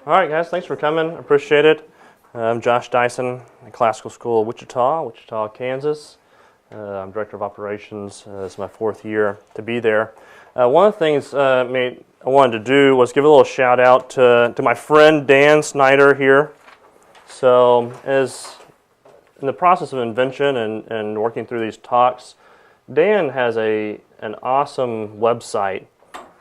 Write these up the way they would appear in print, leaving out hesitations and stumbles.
All right, guys, thanks for coming. Appreciate it. I'm Josh Dyson, at Classical School of Wichita, Kansas. I'm Director of Operations. It's my 4th year to be there. One of the things I wanted to do was give a little shout out to my friend Dan Snyder here. So as in the process of invention and working through these talks, Dan has an awesome website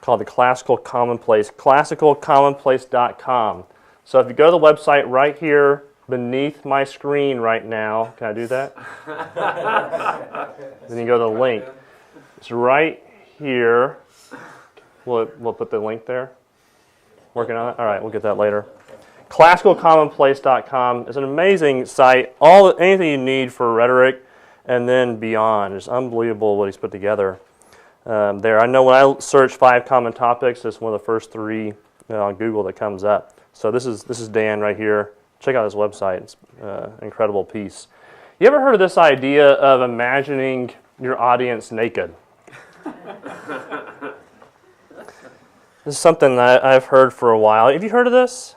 called the Classical Commonplace, classicalcommonplace.com. So if you go to the website right here beneath my screen right now, can I do that? Then you go to the link. It's right here. We'll put the link there. Working on it? All right, we'll get that later. Classicalcommonplace.com is an amazing site. Anything you need for rhetoric and then beyond. It's unbelievable what he's put together. There, I know when I search 5 common topics, it's one of the first 3 on Google that comes up. So this is Dan right here. Check out his website. It's an incredible piece. You ever heard of this idea of imagining your audience naked? This is something that I've heard for a while. Have you heard of this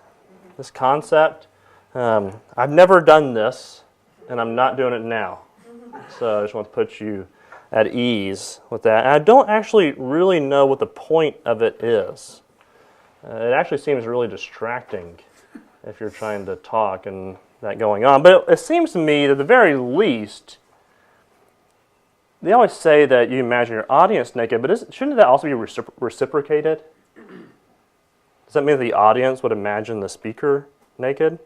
concept? I've never done this, and I'm not doing it now. So I just want to put you at ease with that. And I don't actually really know what the point of it is. It actually seems really distracting if you're trying to talk and that going on. But it seems to me that at the very least, they always say that you imagine your audience naked, but shouldn't that also be reciprocated? Does that mean the audience would imagine the speaker naked?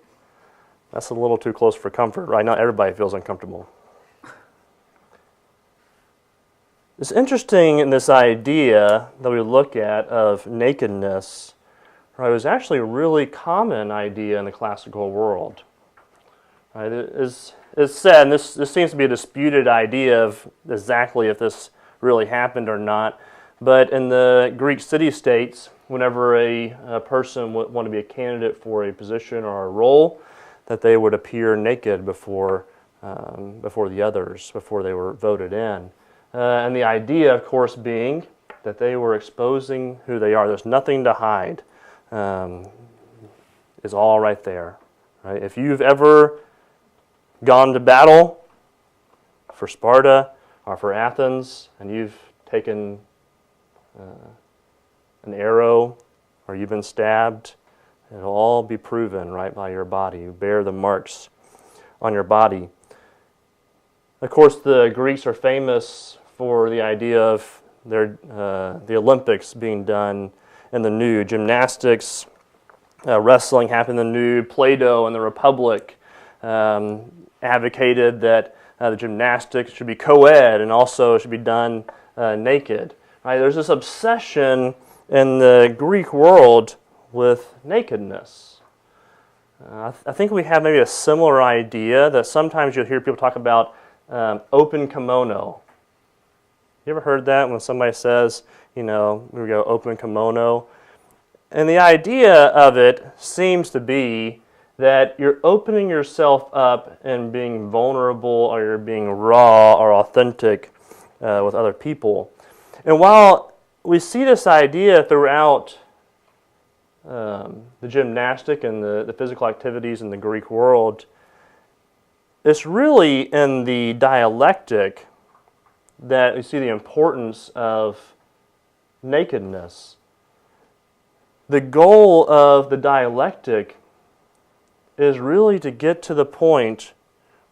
That's a little too close for comfort, right? Not everybody feels uncomfortable. It's interesting in this idea that we look at of nakedness, right? It was actually a really common idea in the classical world. Right? It's said, and this seems to be a disputed idea of exactly if this really happened or not, but in the Greek city-states, whenever a person would want to be a candidate for a position or a role, that they would appear naked before the others, before they were voted in. And the idea, of course, being that they were exposing who they are. There's nothing to hide. It's all right there. Right? If you've ever gone to battle for Sparta or for Athens, and you've taken an arrow or you've been stabbed, it'll all be proven right by your body. You bear the marks on your body. Of course, the Greeks are famous for the idea of the Olympics being done in the nude. Gymnastics, wrestling happened in the nude. Plato and the Republic advocated that the gymnastics should be co-ed and also should be done naked. Right? There's this obsession in the Greek world with nakedness. I think we have maybe a similar idea that sometimes you'll hear people talk about open kimono. You ever heard that when somebody says, we go open kimono? And the idea of it seems to be that you're opening yourself up and being vulnerable, or you're being raw or authentic with other people. And while we see this idea throughout the gymnastic and the physical activities in the Greek world, it's really in the dialectic that you see the importance of nakedness. The goal of the dialectic is really to get to the point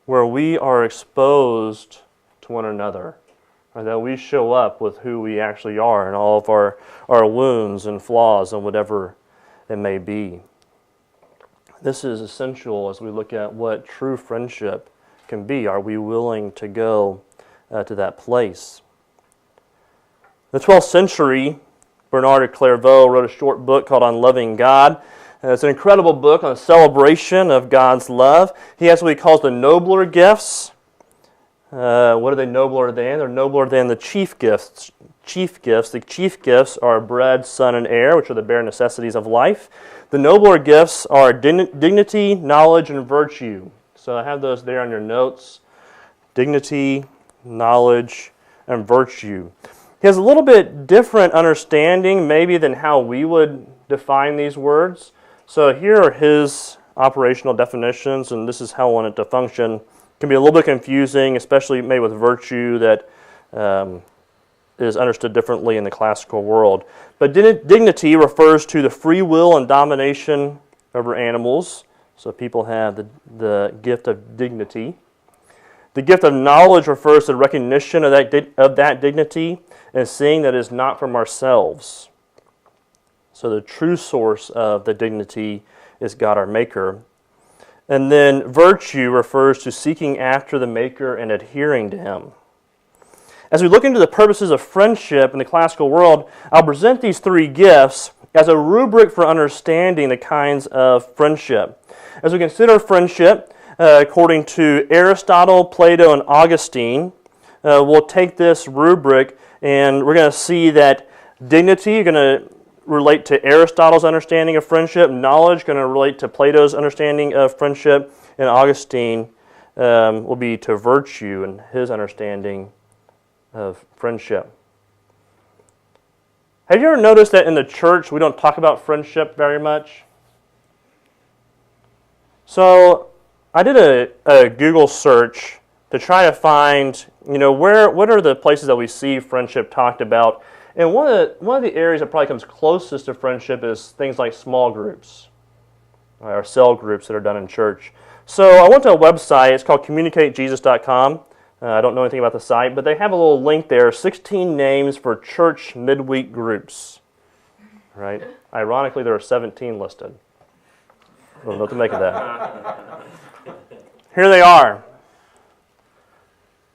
where we are exposed to one another, or that we show up with who we actually are and all of our wounds and flaws and whatever it may be. This is essential as we look at what true friendship can be. Are we willing to go to that place? In the 12th century, Bernard of Clairvaux wrote a short book called On Loving God. It's an incredible book on a celebration of God's love. He has what he calls the nobler gifts. What are they nobler than? They're nobler than the chief gifts. The chief gifts are bread, sun, and air, which are the bare necessities of life. The nobler gifts are dignity, knowledge, and virtue. So I have those there on your notes. Dignity, knowledge, and virtue. He has a little bit different understanding maybe than how we would define these words. So here are his operational definitions, and this is how I want it to function. It can be a little bit confusing, especially maybe with virtue that is understood differently in the classical world. But dignity refers to the free will and domination over animals. So people have the gift of dignity. The gift of knowledge refers to the recognition of that dignity and seeing that it is not from ourselves. So the true source of the dignity is God our Maker. And then virtue refers to seeking after the Maker and adhering to Him. As we look into the purposes of friendship in the classical world, I'll present these three gifts as a rubric for understanding the kinds of friendship. As we consider friendship, according to Aristotle, Plato, and Augustine, we'll take this rubric and we're going to see that dignity is going to relate to Aristotle's understanding of friendship, knowledge going to relate to Plato's understanding of friendship, and Augustine will be to virtue and his understanding of friendship. Have you ever noticed that in the church we don't talk about friendship very much? So I did a Google search to try to find, what are the places that we see friendship talked about. And one of the areas that probably comes closest to friendship is things like small groups, or cell groups that are done in church. So I went to a website, it's called communicatejesus.com. I don't know anything about the site, but they have a little link there, 16 names for church midweek groups. Right? Ironically, there are 17 listed. I don't know what to make of that. Here they are.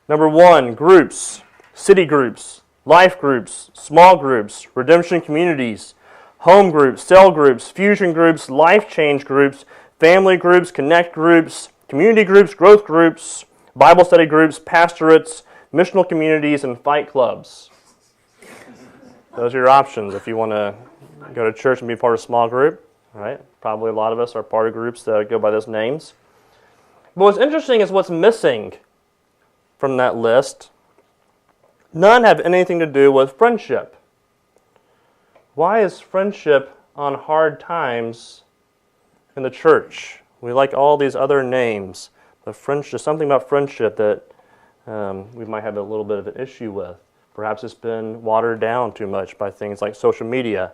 Number 1, groups, city groups, life groups, small groups, redemption communities, home groups, cell groups, fusion groups, life change groups, family groups, connect groups, community groups, growth groups, Bible study groups, pastorates, missional communities, and fight clubs. Those are your options if you want to go to church and be part of a small group. Right? Probably a lot of us are part of groups that go by those names. But what's interesting is what's missing from that list. None have anything to do with friendship. Why is friendship on hard times in the church? We like all these other names. But there's something about friendship that we might have a little bit of an issue with. Perhaps it's been watered down too much by things like social media.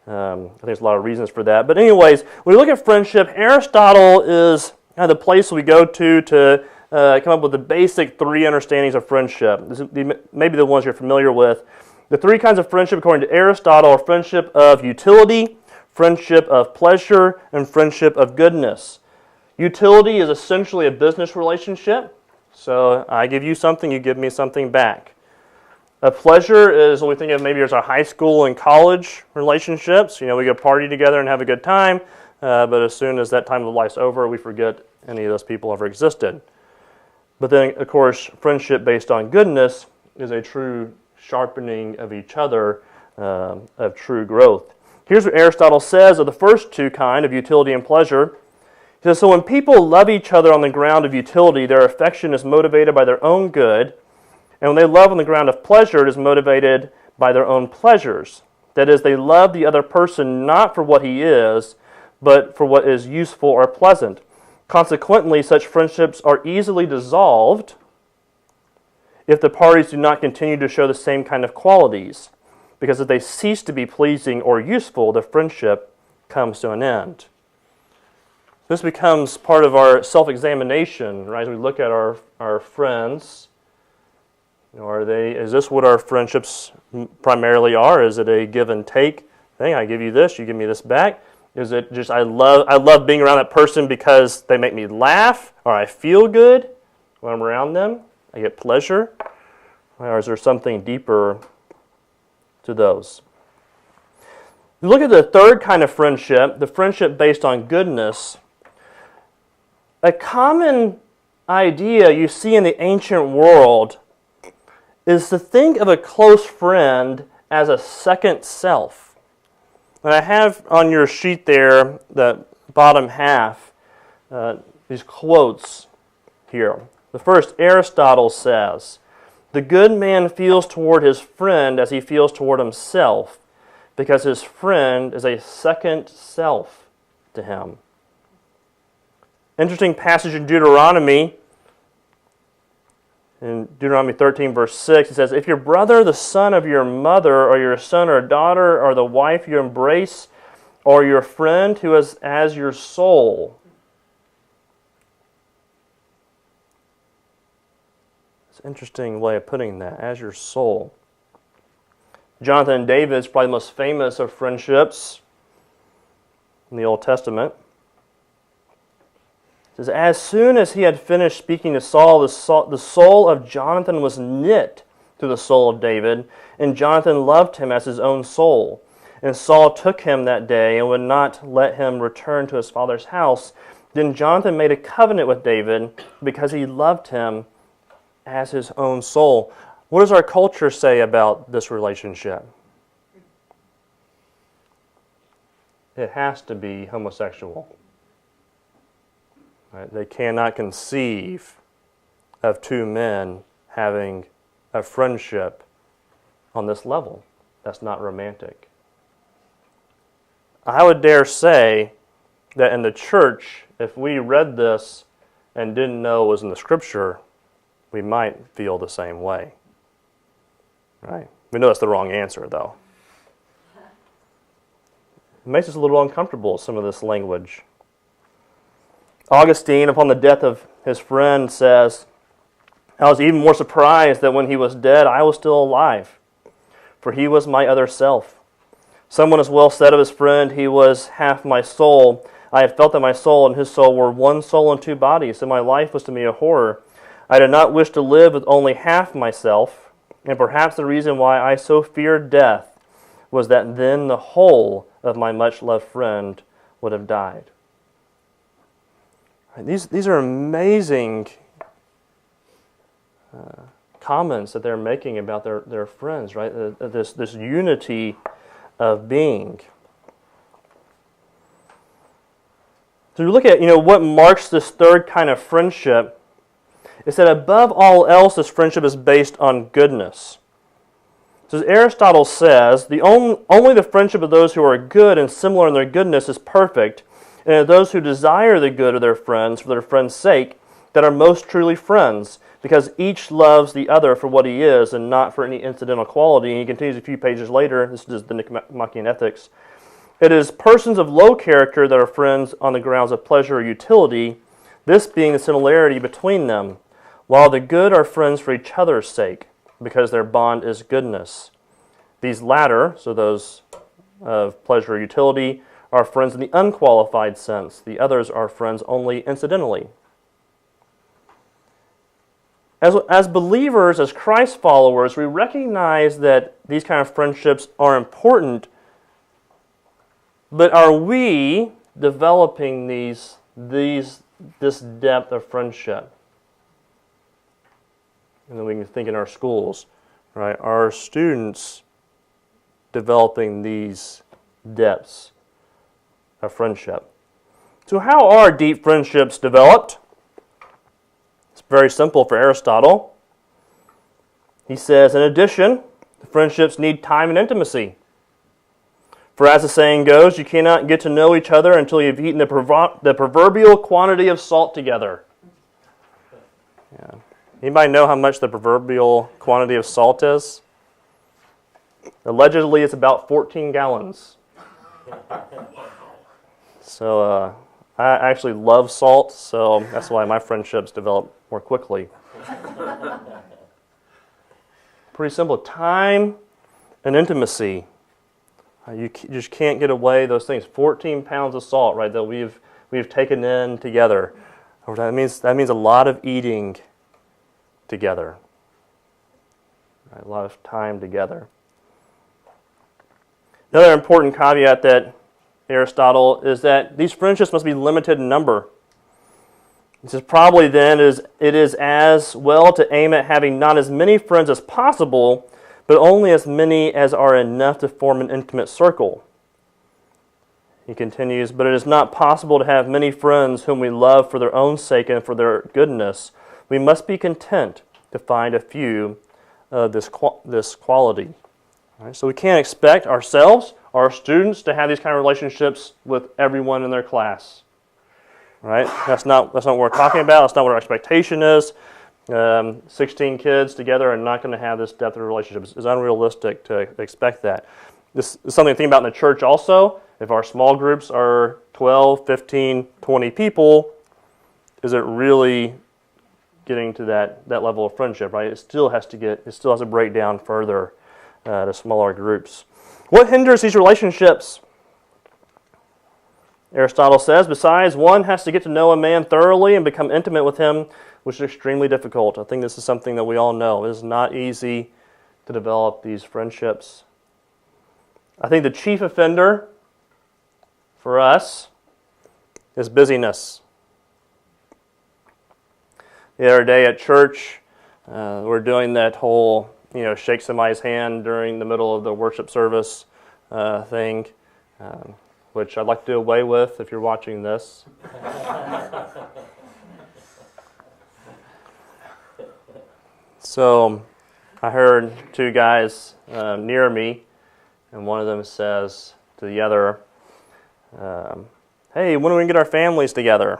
I think there's a lot of reasons for that. But anyways, when we look at friendship, Aristotle is the place we go to come up with the basic 3 understandings of friendship. This is maybe the ones you're familiar with. The 3 kinds of friendship, according to Aristotle, are friendship of utility, friendship of pleasure, and friendship of goodness. Utility is essentially a business relationship. So I give you something, you give me something back. A pleasure is what we think of maybe as our high school and college relationships. We go party together and have a good time, but as soon as that time of life's over, we forget any of those people ever existed. But then, of course, friendship based on goodness is a true sharpening of each other, of true growth. Here's what Aristotle says of the first 2 kinds of utility and pleasure. He says, so when people love each other on the ground of utility, their affection is motivated by their own good. And when they love on the ground of pleasure, it is motivated by their own pleasures. That is, they love the other person not for what he is, but for what is useful or pleasant. Consequently, such friendships are easily dissolved if the parties do not continue to show the same kind of qualities. Because if they cease to be pleasing or useful, the friendship comes to an end. This becomes part of our self-examination, right? As we look at our friends, is this what our friendships primarily are? Is it a give and take thing? I give you this, you give me this back. Is it just I love being around that person because they make me laugh or I feel good when I'm around them? I get pleasure? Or is there something deeper to those? You look at the third kind of friendship, the friendship based on goodness. A common idea you see in the ancient world is to think of a close friend as a second self. And I have on your sheet there, the bottom half, these quotes here. The first, Aristotle says, "The good man feels toward his friend as he feels toward himself, because his friend is a second self to him. Interesting passage in Deuteronomy. In Deuteronomy 13, verse 6, it says, "If your brother, the son of your mother, or your son or daughter, or the wife you embrace, or your friend who is as your soul." It's an interesting way of putting that, as your soul. Jonathan and David is probably the most famous of friendships in the Old Testament. It says, "As soon as he had finished speaking to Saul, the soul of Jonathan was knit to the soul of David, and Jonathan loved him as his own soul. And Saul took him that day and would not let him return to his father's house. Then Jonathan made a covenant with David because he loved him as his own soul." What does our culture say about this relationship? It has to be homosexual. Right? They cannot conceive of two men having a friendship on this level. That's not romantic. I would dare say that in the church, if we read this and didn't know it was in the Scripture, we might feel the same way. Right? We know that's the wrong answer, though. It makes us a little uncomfortable, some of this language. Augustine, upon the death of his friend, says, "I was even more surprised that when he was dead, I was still alive, for he was my other self. Someone has well said of his friend, he was half my soul. I had felt that my soul and his soul were one soul and two bodies, and my life was to me a horror. I did not wish to live with only half myself, and perhaps the reason why I so feared death was that then the whole of my much-loved friend would have died." These are amazing comments that they're making about their friends, right? This unity of being. So you look at what marks this third kind of friendship. It's that above all else, this friendship is based on goodness. So as Aristotle says, only the friendship of those who are good and similar in their goodness is perfect, and those who desire the good of their friends for their friend's sake that are most truly friends, because each loves the other for what he is and not for any incidental quality. And he continues a few pages later, this is the Nicomachean Ethics. "It is persons of low character that are friends on the grounds of pleasure or utility, this being the similarity between them, while the good are friends for each other's sake, because their bond is goodness. These latter," so those of pleasure or utility, "are friends in the unqualified sense. The others are friends only incidentally." As believers, as Christ followers, we recognize that these kind of friendships are important, but are we developing this depth of friendship? And then we can think in our schools, right? Are students developing these depths of friendship? So how are deep friendships developed? It's very simple for Aristotle. He says, in addition, the friendships need time and intimacy. For as the saying goes, you cannot get to know each other until you've eaten the proverbial quantity of salt together. Yeah. Anybody know how much the proverbial quantity of salt is? Allegedly, it's about 14 gallons. So I actually love salt, so that's why my friendships develop more quickly. Pretty simple. Time and intimacy. You just can't get away those things. 14 pounds of salt, right, that we've taken in together. That means a lot of eating together. Right, a lot of time together. Another important caveat that Aristotle is that these friendships must be limited in number. He says probably then it is as well to aim at having not as many friends as possible, but only as many as are enough to form an intimate circle. He continues, but it is not possible to have many friends whom we love for their own sake and for their goodness. We must be content to find a few of this quality. Right? So we can't expect ourselves our students to have these kind of relationships with everyone in their class. Right? That's not what we're talking about. That's not what our expectation is. 16 kids together are not going to have this depth of relationships. It's unrealistic to expect that. This is something to think about in the church also. If our small groups are 12, 15, 20 people, is it really getting to that level of friendship, right? It still has to break down further to smaller groups. What hinders these relationships? Aristotle says, besides, one has to get to know a man thoroughly and become intimate with him, which is extremely difficult. I think this is something that we all know. It is not easy to develop these friendships. I think the chief offender for us is busyness. The other day at church, we're doing that whole, shake somebody's hand during the middle of the worship service thing, which I'd like to do away with if you're watching this. So I heard two guys near me, and one of them says to the other, hey, when are we going to get our families together?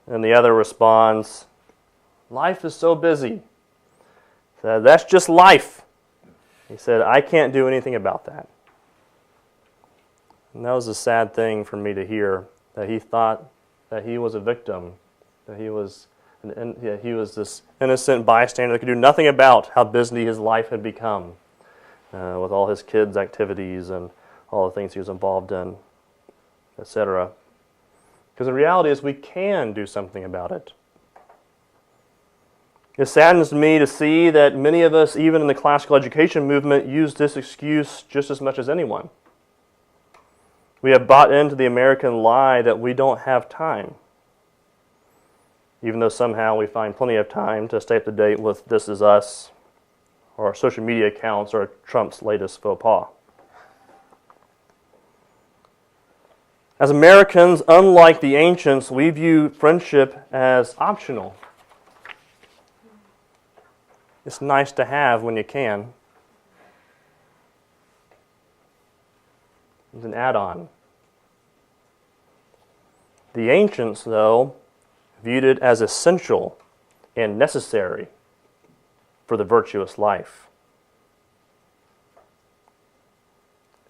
And the other responds, life is so busy. Said, that's just life. He said, I can't do anything about that. And that was a sad thing for me to hear, that he thought that he was a victim, that he was this innocent bystander that could do nothing about how busy his life had become with all his kids' activities and all the things he was involved in, etc. Because the reality is we can do something about it. It saddens me to see that many of us, even in the classical education movement, use this excuse just as much as anyone. We have bought into the American lie that we don't have time, even though somehow we find plenty of time to stay up to date with This Is Us, or our social media accounts, or Trump's latest faux pas. As Americans, unlike the ancients, we view friendship as optional. It's nice to have when you can. It's an add-on. The ancients, though, viewed it as essential and necessary for the virtuous life.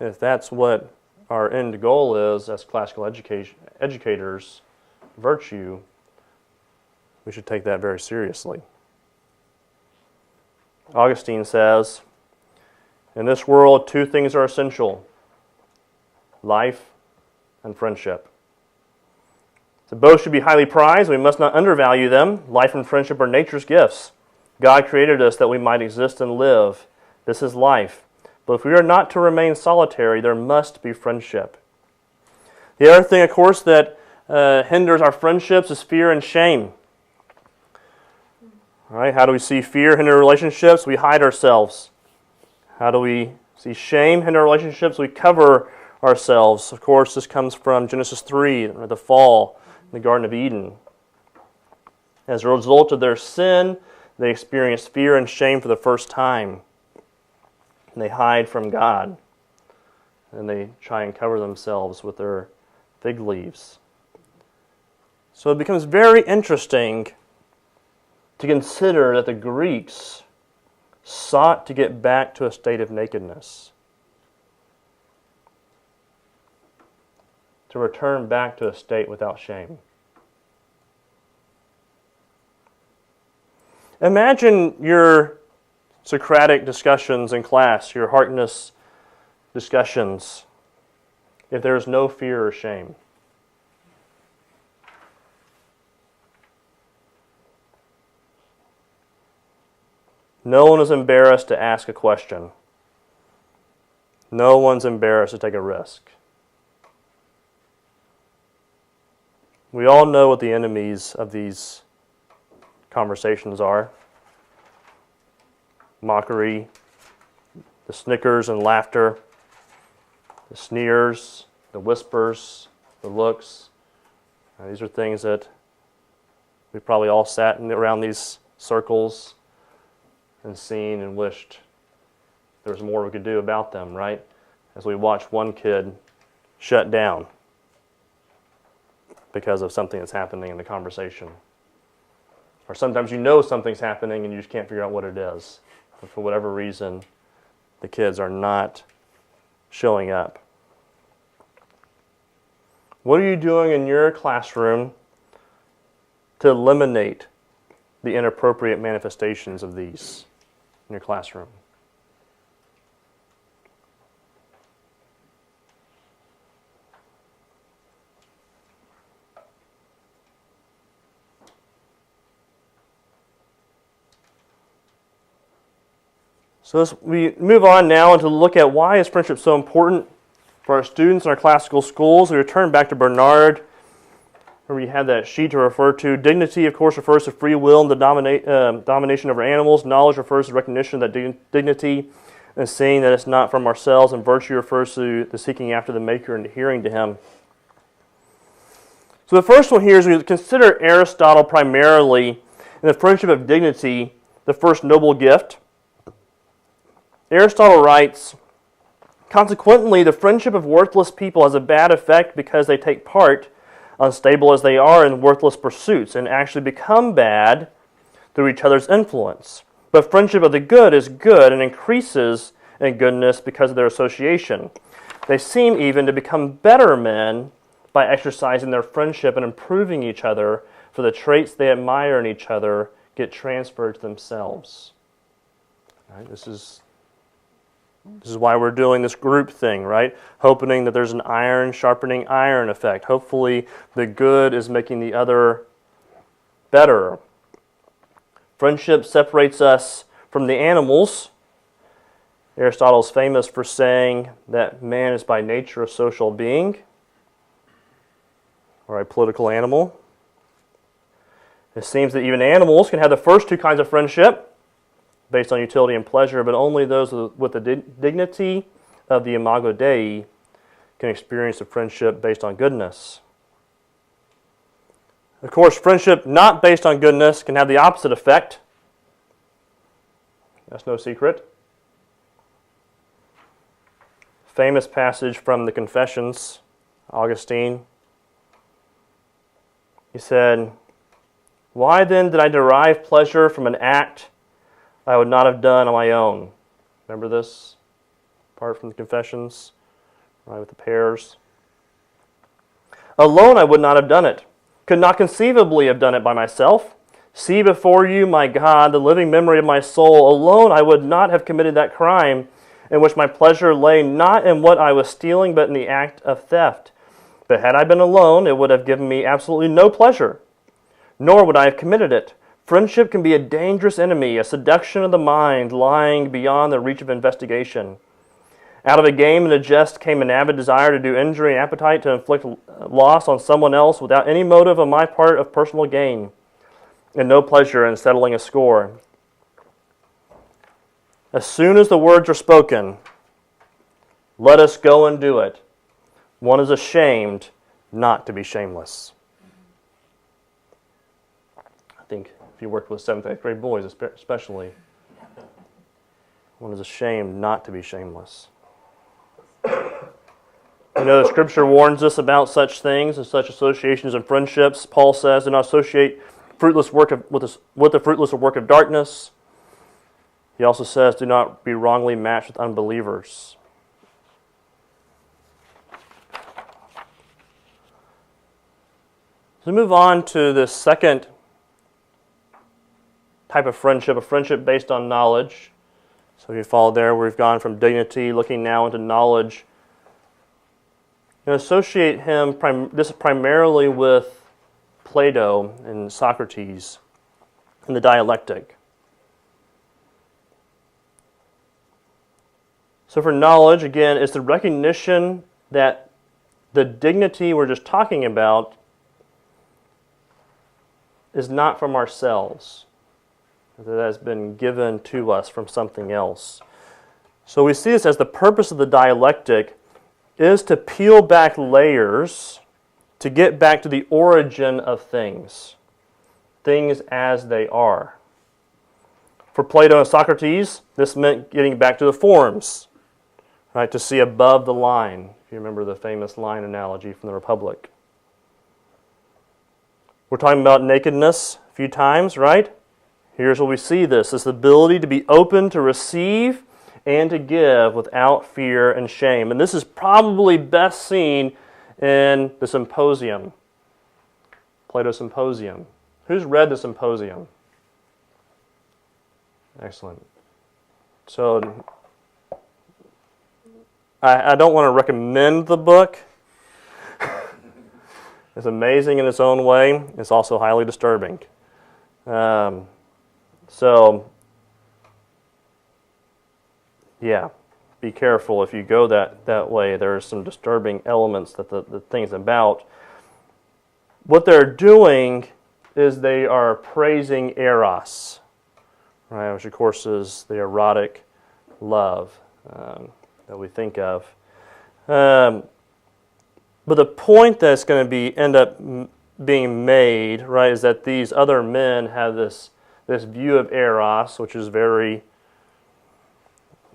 If that's what our end goal is as classical educators, virtue, we should take that very seriously. Augustine says, in this world, two things are essential: life and friendship. So both should be highly prized. We must not undervalue them. Life and friendship are nature's gifts. God created us that we might exist and live. This is life. But if we are not to remain solitary, there must be friendship. The other thing, of course, that hinders our friendships is fear and shame. All right, how do we see fear hinder relationships? We hide ourselves. How do we see shame hinder relationships? We cover ourselves. Of course, this comes from Genesis 3, the fall in the Garden of Eden. As a result of their sin, they experience fear and shame for the first time. And they hide from God. And they try and cover themselves with their fig leaves. So it becomes very interesting to consider that the Greeks sought to get back to a state of nakedness. To return back to a state without shame. Imagine your Socratic discussions in class, your Harkness discussions, if there is no fear or shame. No one is embarrassed to ask a question. No one's embarrassed to take a risk. We all know what the enemies of these conversations are. Mockery, the snickers and laughter, the sneers, the whispers, the looks. These are things that we probably all sat around these circles and seen and wished there was more we could do about them, right? As we watch one kid shut down because of something that's happening in the conversation. Or sometimes you know something's happening and you just can't figure out what it is. But for whatever reason, the kids are not showing up. What are you doing in your classroom to eliminate the inappropriate manifestations of these in your classroom? So as we move on now and to look at why is friendship so important for our students in our classical schools, we return back to Bernard, where we had that sheet to refer to. Dignity, of course, refers to free will and the domination over animals. Knowledge refers to recognition of that dignity and seeing that it's not from ourselves. And virtue refers to the seeking after the Maker and adhering to Him. So the first one here is we consider Aristotle primarily in the friendship of dignity, the first noble gift. Aristotle writes, consequently, the friendship of worthless people has a bad effect because they take part, unstable as they are, in worthless pursuits and actually become bad through each other's influence. But friendship of the good is good and increases in goodness because of their association. They seem even to become better men by exercising their friendship and improving each other, for the traits they admire in each other get transferred to themselves. Right? This is why we're doing this group thing, right? Hoping that there's an iron sharpening iron effect. Hopefully the good is making the other better. Friendship separates us from the animals. Aristotle is famous for saying that man is by nature a social being or a political animal. It seems that even animals can have the first two kinds of friendship, based on utility and pleasure, but only those with the dignity of the imago Dei can experience a friendship based on goodness. Of course, friendship not based on goodness can have the opposite effect. That's no secret. Famous passage from the Confessions, Augustine. He said, "Why then did I derive pleasure from an act I would not have done on my own?" Remember this part from the Confessions, right, with the pears? "Alone I would not have done it, could not conceivably have done it by myself. See before you, my God, the living memory of my soul. Alone I would not have committed that crime in which my pleasure lay not in what I was stealing, but in the act of theft. But had I been alone, it would have given me absolutely no pleasure, nor would I have committed it. Friendship can be a dangerous enemy, a seduction of the mind lying beyond the reach of investigation. Out of a game and a jest came an avid desire to do injury and appetite to inflict loss on someone else without any motive on my part of personal gain, and no pleasure in settling a score. As soon as the words are spoken, 'Let us go and do it,' one is ashamed not to be shameless." I think if you worked with 7th, 8th grade boys especially, one is ashamed not to be shameless. You know, the Scripture warns us about such things and such associations and friendships. Paul says, "Do not associate fruitless work with the fruitless work of darkness." He also says, "Do not be wrongly matched with unbelievers." So we move on to the second type of friendship, a friendship based on knowledge. So if you follow there, we've gone from dignity, looking now into knowledge. And associate this primarily with Plato and Socrates and the dialectic. So for knowledge, again, it's the recognition that the dignity we're just talking about is not from ourselves. That has been given to us from something else. So we see this as the purpose of the dialectic is to peel back layers to get back to the origin of things as they are. For Plato and Socrates, this meant getting back to the forms, right, to see above the line, if you remember the famous line analogy from the Republic. We're talking about nakedness a few times, right? Here's where we see this ability to be open to receive and to give without fear and shame. And this is probably best seen in the Symposium, Plato's Symposium. Who's read the Symposium? Excellent. So, I don't want to recommend the book. It's amazing in its own way. It's also highly disturbing. Yeah, be careful if you go that way. There are some disturbing elements that the thing's about. What they're doing is they are praising eros, right, which of course is the erotic love that we think of. But the point that's going to end up being made, right, is that these other men have this view of eros, which is very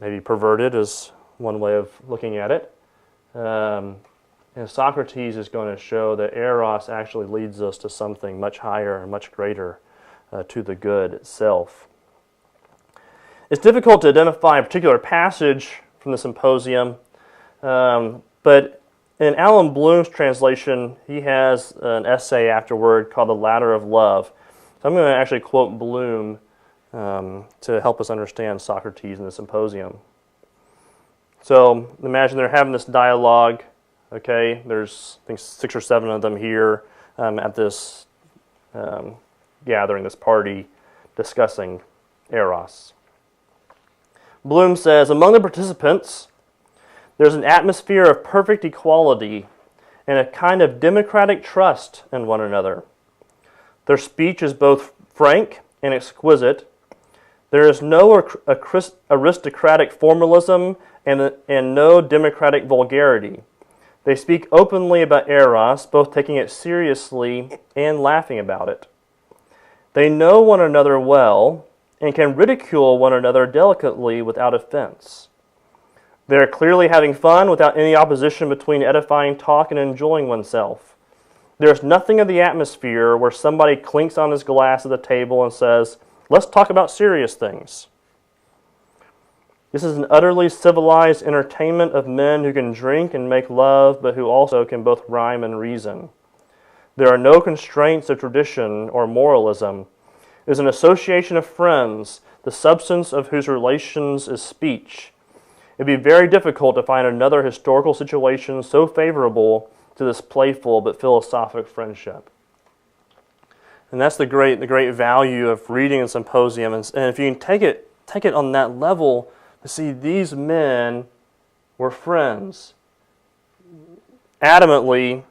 maybe perverted, is one way of looking at it. And Socrates is going to show that eros actually leads us to something much higher and much greater, to the good itself. It's difficult to identify a particular passage from the Symposium, but in Alan Bloom's translation, he has an essay afterward called The Ladder of Love. So I'm going to actually quote Bloom to help us understand Socrates in the Symposium. So imagine they're having this dialogue. Okay, there's I think 6 or 7 of them here at this gathering, this party, discussing eros. Bloom says, among the participants, there's an atmosphere of perfect equality and a kind of democratic trust in one another. Their speech is both frank and exquisite. There is no aristocratic formalism and no democratic vulgarity. They speak openly about eros, both taking it seriously and laughing about it. They know one another well and can ridicule one another delicately without offense. They are clearly having fun without any opposition between edifying talk and enjoying oneself. There is nothing of the atmosphere where somebody clinks on his glass at the table and says, "Let's talk about serious things." This is an utterly civilized entertainment of men who can drink and make love, but who also can both rhyme and reason. There are no constraints of tradition or moralism. It is an association of friends, the substance of whose relations is speech. It would be very difficult to find another historical situation so favorable to this playful but philosophic friendship. And that's the great value of reading a Symposium. And if you can take it on that level, to see these men were friends. Adamantly,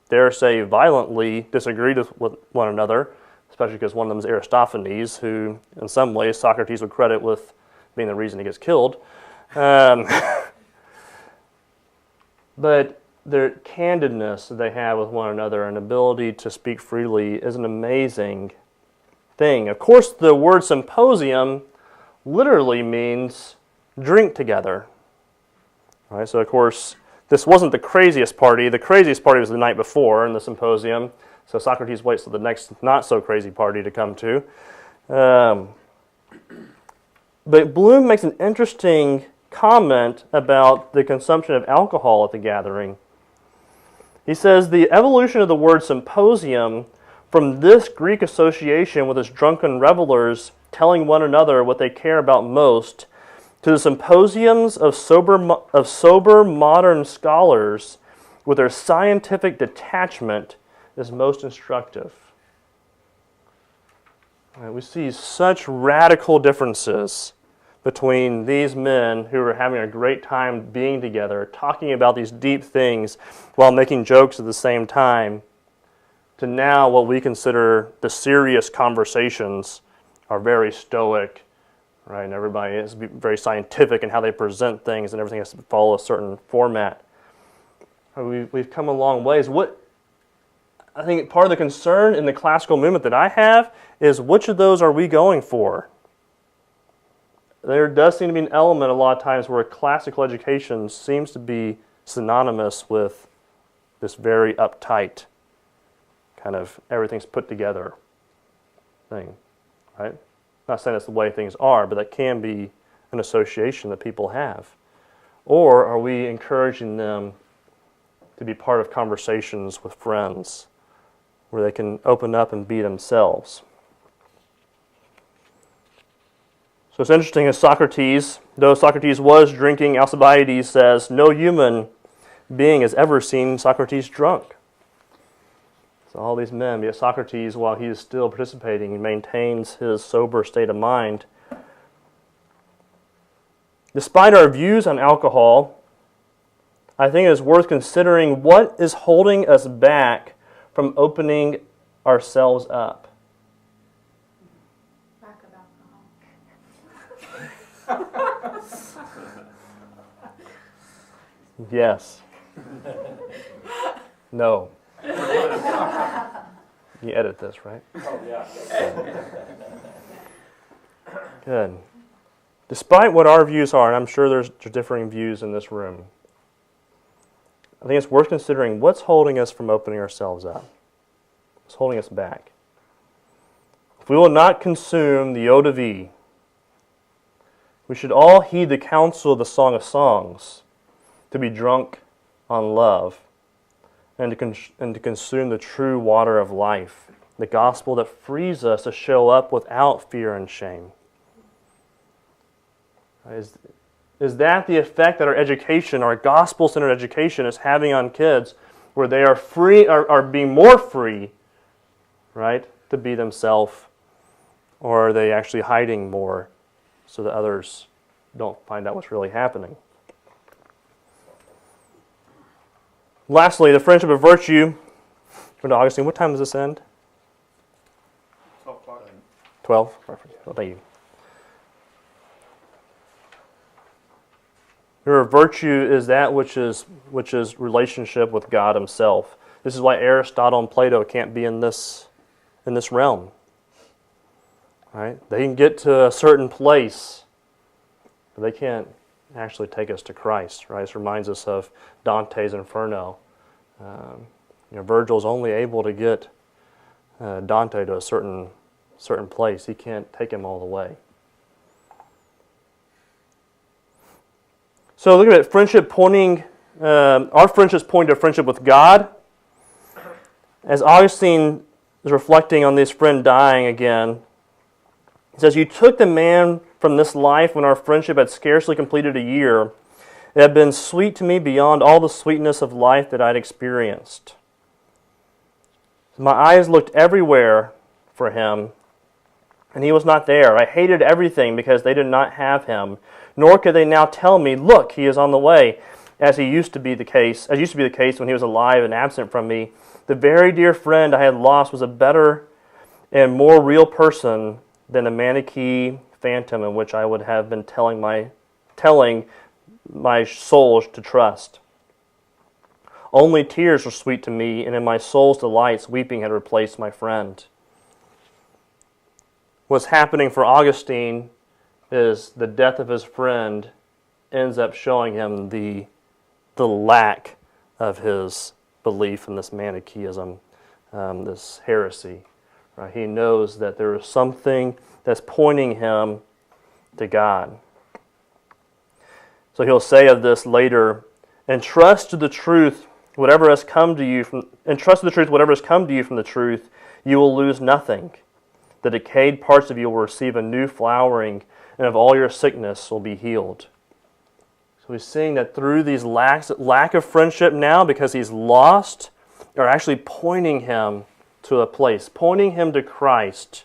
dare say violently, disagreed with one another, especially because one of them is Aristophanes, who in some ways Socrates would credit with being the reason he gets killed. But their candidness that they have with one another and ability to speak freely is an amazing thing. Of course, the word symposium literally means drink together. All right, so of course, this wasn't the craziest party. The craziest party was the night before in the Symposium. So Socrates waits till the next not-so-crazy party to come to. But Bloom makes an interesting comment about the consumption of alcohol at the gathering. He says, the evolution of the word symposium from this Greek association with its drunken revelers telling one another what they care about most to the symposiums of sober modern scholars with their scientific detachment is most instructive. Right, we see such radical differences between these men who are having a great time being together, talking about these deep things while making jokes at the same time, to now what we consider the serious conversations are very stoic, right? And everybody is very scientific in how they present things, and everything has to follow a certain format. We've come a long ways. I think part of the concern in the classical movement that I have is which of those are we going for? there does seem to be an element a lot of times where classical education seems to be synonymous with this very uptight kind of everything's put together thing, right? Not saying that's the way things are, but that can be an association that people have. Or are we encouraging them to be part of conversations with friends where they can open up and be themselves? So it's interesting as Socrates, though Socrates was drinking, Alcibiades says, no human being has ever seen Socrates drunk. So all these men, yet Socrates, while he is still participating, he maintains his sober state of mind. Despite our views on alcohol, I think it is worth considering what is holding us back from opening ourselves up. Lack of alcohol. Yes. No. You edit this, right? Oh, yeah. Good. Despite what our views are, and I'm sure there's differing views in this room, I think it's worth considering what's holding us from opening ourselves up. What's holding us back? If we will not consume the eau de vie, we should all heed the counsel of the Song of Songs to be drunk on love and to consume the true water of life, the gospel that frees us to show up without fear and shame. Is that the effect that our education, our gospel-centered education, is having on kids, where they are free, are being more free, right, to be themselves, or are they actually hiding more so that others don't find out what's really happening? Lastly, the friendship of virtue. Augustine, what time does this end? 12 o'clock. 12? Perfect. Well, thank you. Remember, virtue is that which is relationship with God Himself. This is why Aristotle and Plato can't be in this realm. Right? They can get to a certain place, but they can't actually take us to Christ. Right? This reminds us of Dante's Inferno. Virgil's only able to get Dante to a certain place. He can't take him all the way. So look at it, friendship pointing, our friendships point to friendship with God. As Augustine is reflecting on this friend dying again, he says, "You took the man from this life when our friendship had scarcely completed a year. It had been sweet to me beyond all the sweetness of life that I'd experienced. My eyes looked everywhere for him, and he was not there. I hated everything because they did not have him. Nor could they now tell me, look, he is on the way, as used to be the case when he was alive and absent from me. The very dear friend I had lost was a better and more real person than the Manichae phantom in which I would have been telling my soul to trust. Only tears were sweet to me, and in my soul's delights, weeping had replaced my friend." What's happening for Augustine is the death of his friend ends up showing him the lack of his belief in this Manichaeism, this heresy. Right? He knows that there is something that's pointing him to God. So he'll say of this later, entrust to the truth whatever has come to you from the truth, you will lose nothing. The decayed parts of you will receive a new flowering, and of all your sickness will be healed. So he's seeing that through these lack of friendship now, because he's lost, are actually pointing him to a place, pointing him to Christ,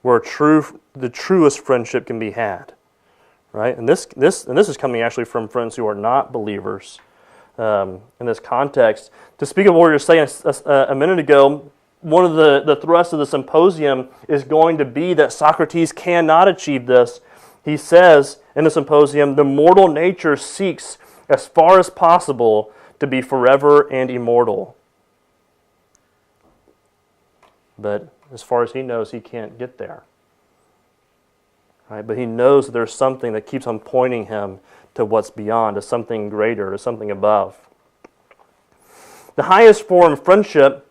where the truest friendship can be had. Right? And this is coming actually from friends who are not believers in this context. To speak of what we were saying a minute ago, one of the thrusts of the symposium is going to be that Socrates cannot achieve this. He says in the symposium, the mortal nature seeks as far as possible to be forever and immortal. But as far as he knows, he can't get there. right? But he knows that there's something that keeps on pointing him to what's beyond, to something greater, to something above. The highest form of friendship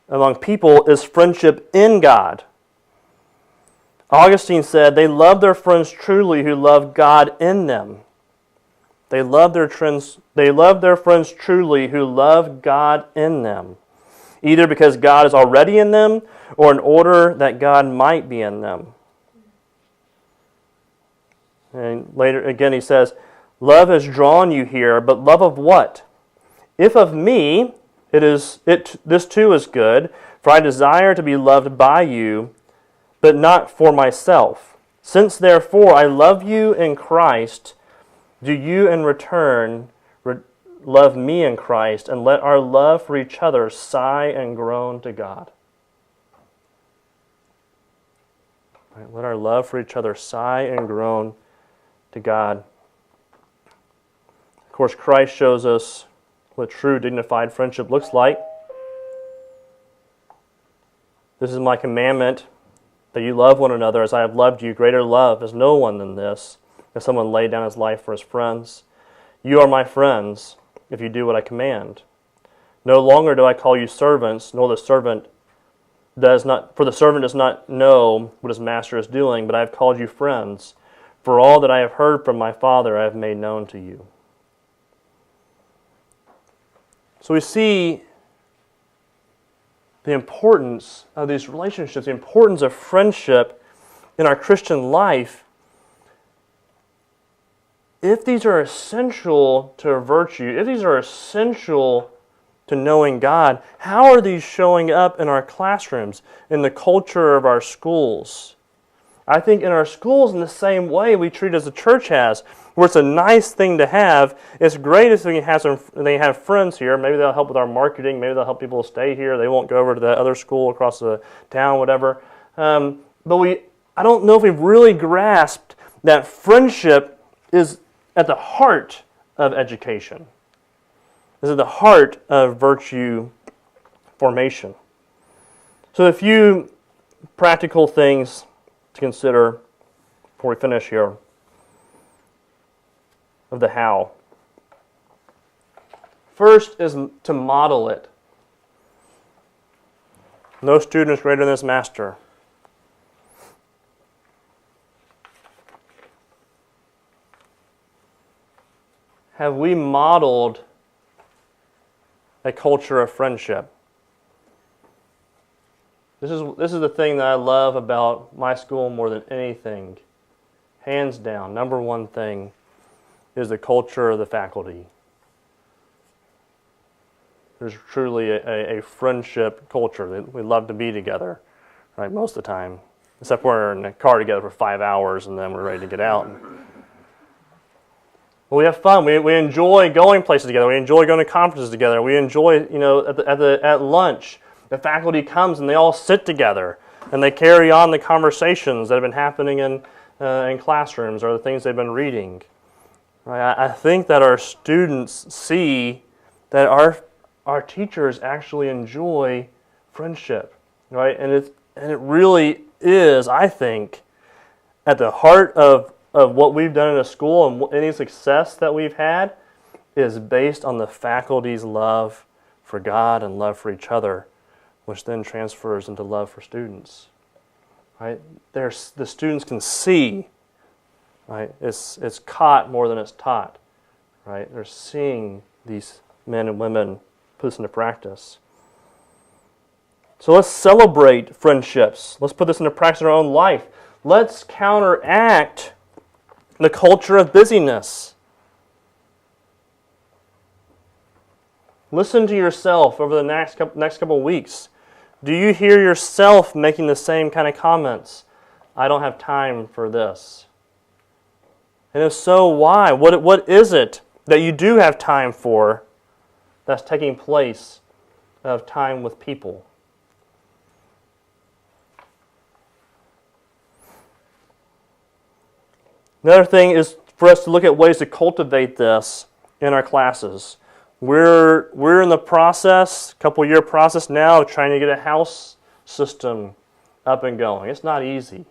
among people is friendship in God. Augustine said, they love their friends truly who love God in them. They love their friends truly who love God in them, either because God is already in them or in order that God might be in them. And later again he says, love has drawn you here, but love of what? If of me, this too is good, for I desire to be loved by you, but not for myself. Since therefore I love you in Christ, do you in return love me in Christ, and let our love for each other sigh and groan to God. Right, let our love for each other sigh and groan to God. Of course, Christ shows us what true dignified friendship looks like. This is my commandment, that you love one another as I have loved you. Greater love is no one than this, that someone laid down his life for his friends. You are my friends if you do what I command. No longer do I call you servants, nor the servant does not, for the servant does not know what his master is doing, but I have called you friends. For all that I have heard from my Father I have made known to you. So we see the importance of these relationships, the importance of friendship in our Christian life. If these are essential to virtue, if these are essential to knowing God, how are these showing up in our classrooms, in the culture of our schools? I think in our schools, in the same way we treat as the church has, where it's a nice thing to have. It's great if they have friends here. Maybe they'll help with our marketing. Maybe they'll help people stay here. They won't go over to that other school across the town, whatever. But I don't know if we've really grasped that friendship is at the heart of education. Is at the heart of virtue formation. So a few practical things to consider before we finish here of the how. First is to model it. No student is greater than his master. Have we modeled a culture of friendship? This is the thing that I love about my school more than anything. Hands down, number one thing is the culture of the faculty. There's truly a friendship culture. We love to be together, right, most of the time. Except we're in a car together for 5 hours and then we're ready to get out. Well, we have fun. We enjoy going places together. We enjoy going to conferences together. We enjoy, at lunch, the faculty comes and they all sit together and they carry on the conversations that have been happening in classrooms or the things they've been reading. Right? I think that our students see that our teachers actually enjoy friendship, right? And it really is, I think, at the heart of what we've done in a school and any success that we've had is based on the faculty's love for God and love for each other, which then transfers into love for students. Right? The students can see, right? It's caught more than it's taught. Right? They're seeing these men and women put this into practice. So let's celebrate friendships. Let's put this into practice in our own life. Let's counteract the culture of busyness. Listen to yourself over the next couple of weeks. Do you hear yourself making the same kind of comments? I don't have time for this. And if so, why? What is it that you do have time for that's taking place of time with people? Another thing is for us to look at ways to cultivate this in our classes. We're in the process, couple-year process now, of trying to get a house system up and going. It's not easy.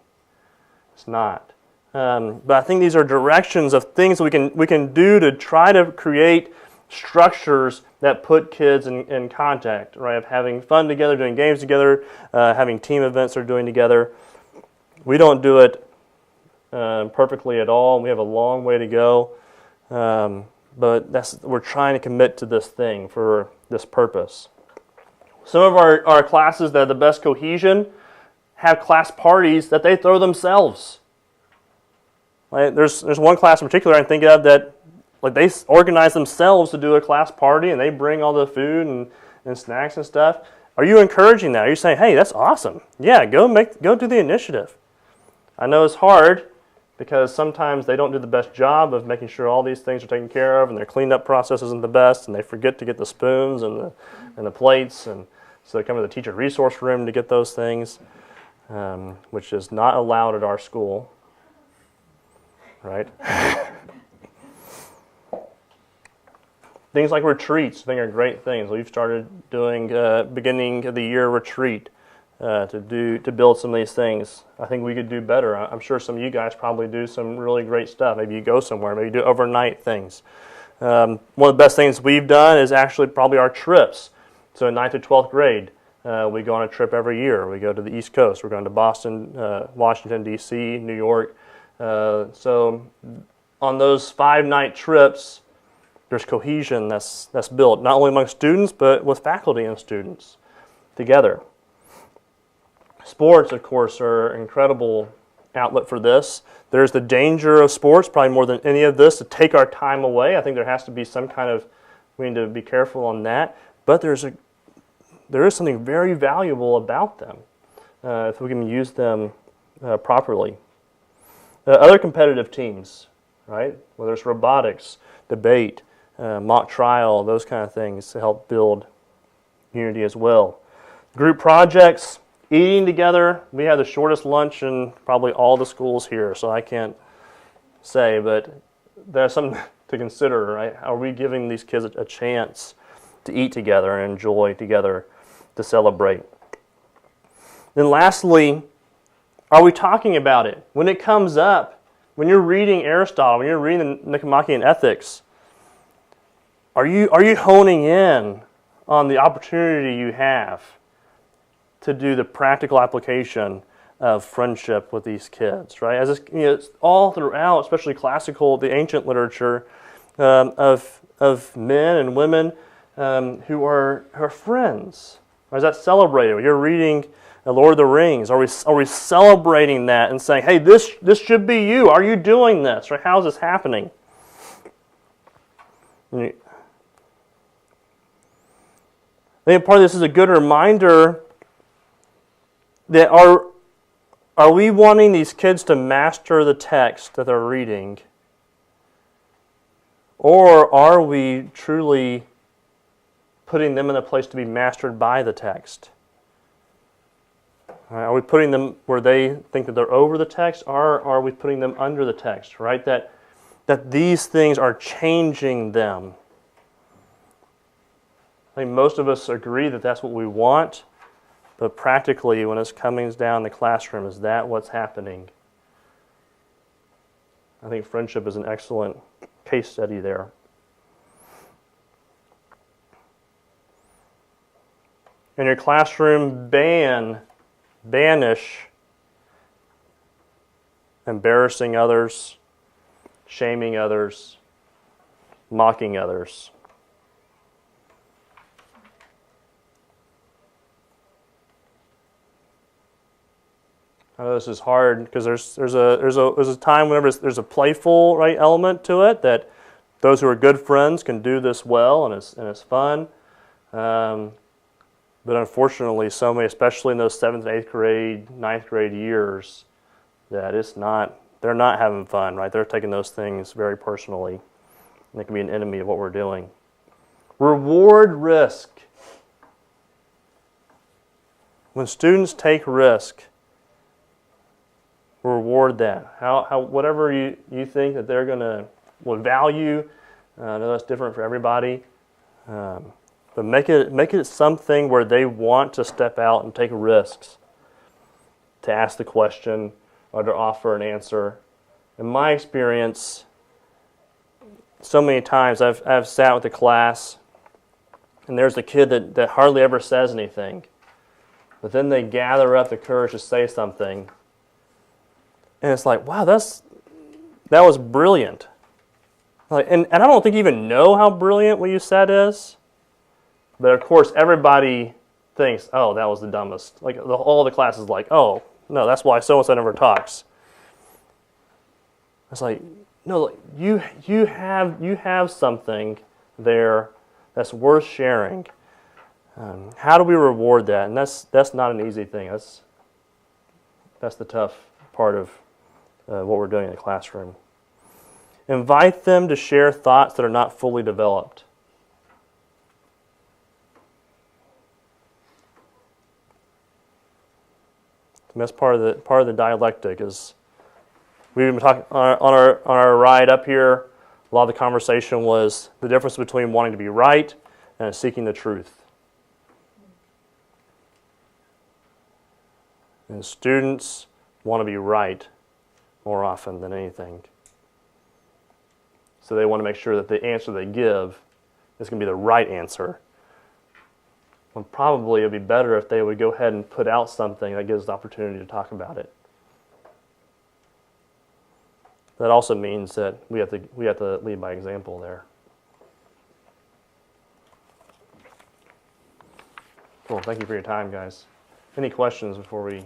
It's not. But I think these are directions of things we can do to try to create structures that put kids in contact, right? Of having fun together, doing games together, having team events they're doing together. We don't do it perfectly at all. We have a long way to go. But we're trying to commit to this thing for this purpose. Some of our classes that have the best cohesion have class parties that they throw themselves. Right? There's one class in particular I think of that they organize themselves to do a class party and they bring all the food and snacks and stuff. Are you encouraging that? Are you saying, hey, that's awesome. Yeah, go do the initiative. I know it's hard because sometimes they don't do the best job of making sure all these things are taken care of and their cleanup process isn't the best and they forget to get the spoons and the plates, and so they come to the teacher resource room to get those things, which is not allowed at our school. Right? Things like retreats, I think, are great things. We've started doing beginning of the year retreat to build some of these things. I think we could do better. I'm sure some of you guys probably do some really great stuff. Maybe you go somewhere. Maybe you do overnight things. One of the best things we've done is actually probably our trips. So in 9th to 12th grade, we go on a trip every year. We go to the East Coast. We're going to Boston, Washington, D.C., New York. So on those 5-night trips, there's cohesion that's built, not only among students, but with faculty and students together. Sports, of course, are an incredible outlet for this. There's the danger of sports, probably more than any of this, to take our time away. I think there has to be some kind of, we need to be careful on that. But there is something very valuable about them if we can use them properly. Other competitive teams, right? Whether it's robotics, debate, mock trial, those kind of things to help build unity as well. Group projects, eating together. We have the shortest lunch in probably all the schools here, so I can't say, but there's something to consider, right? Are we giving these kids a chance to eat together and enjoy together, to celebrate? Then lastly, are we talking about it? When it comes up, when you're reading Aristotle, when you're reading the Nicomachean Ethics, are you honing in on the opportunity you have to do the practical application of friendship with these kids, right? As it's all throughout, especially classical, the ancient literature of men and women who are friends. Or is that celebrated? When you're reading Lord of the Rings, are we celebrating that and saying, hey, this should be you? Are you doing this? Or how is this happening? I think part of this is a good reminder that are we wanting these kids to master the text that they're reading? Or are we truly putting them in a place to be mastered by the text? Are we putting them where they think that they're over the text, or are we putting them under the text, right? That these things are changing them. I think most of us agree that that's what we want, but practically when it's coming down the classroom, is that what's happening? I think friendship is an excellent case study there. In your classroom, banish embarrassing others, shaming others, mocking others. I know this is hard because there's a time whenever there's a playful element to it, that those who are good friends can do this well and it's fun. But unfortunately, so many, especially in those 7th, 8th grade, 9th grade years, that they're not having fun, right? They're taking those things very personally. And they can be an enemy of what we're doing. Reward risk. When students take risk, reward that. Whatever you think that they're will value. I know that's different for everybody. But make it something where they want to step out and take risks, to ask the question or to offer an answer, in my experience, so many times I've sat with the class, and there's a kid that hardly ever says anything, but then they gather up the courage to say something, and it's like, wow, that was brilliant. Like, and I don't think you even know how brilliant what you said is, but of course everybody thinks, oh, that was the dumbest. Like all the class is like, oh, no, that's why so-and-so never talks. It's like, no, you have something there that's worth sharing. How do we reward that? And that's not an easy thing. That's the tough part of what we're doing in the classroom. Invite them to share thoughts that are not fully developed. And that's part of the dialectic. Is we've been talking on our ride up here. A lot of the conversation was the difference between wanting to be right and seeking the truth. And students want to be right more often than anything. So they want to make sure that the answer they give is going to be the right answer. When probably it would be better if they would go ahead and put out something that gives the opportunity to talk about it. That also means that we have to lead by example there. Cool. Thank you for your time, guys. Any questions before we